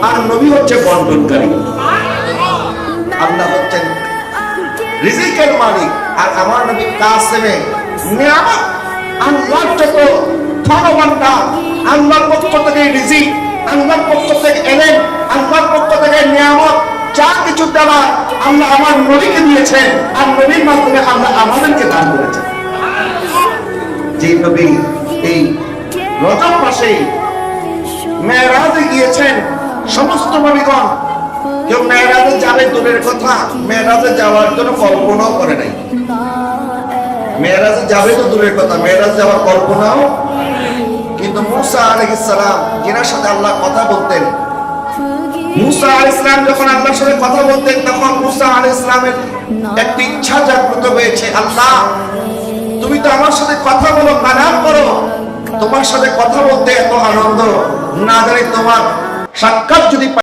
আর নবী হচ্ছে বন্টনকারী। আল্লাহ হচ্ছেন রিজিকের মালিক, আর আমার নবী কাসেমে নিয়ামত। আল্লাহর যত ধনভাণ্ডা, আল্লাহর পক্ষ থেকে রিজিক, আল্লাহর পক্ষ থেকে এলেন, আল্লাহর পক্ষ থেকে নিয়ামত, যা কিছু দেওয়া আল্লাহ আমার নবীকে দিয়েছেন, আর নবীর মাধ্যমে আল্লাহ আমাদেরকে দান করেছেন। যে নবী এই রজব মাসে মেরাজে গিয়েছেন, সমস্ত নবীগণ কেউ মেরাজে যাবে দূরের কথা, মেরাজে যাওয়ার জন্য কল্পনাও করে নাই। মেরাজে যাবে তো দূরের কথা, মেরাজ যাওয়ার কল্পনাও। কিন্তু মুসা আলাইহিস সালাম, যিনার সাথে আল্লাহ কথা বলতেন, মুসা আলাইহিস সালাম যখন আল্লাহর সাথে কথা বলতেন, তখন মুসা আলাইহিস সালামের একটি ইচ্ছা জাগ্রত হয়েছে, আল্লাহ তুমি তো আমার সাথে কথা বলো, কালাম করো, তোমার সাথে কথা বলতে এত আনন্দ, না জানি তোমার সাক্ষাৎ যদি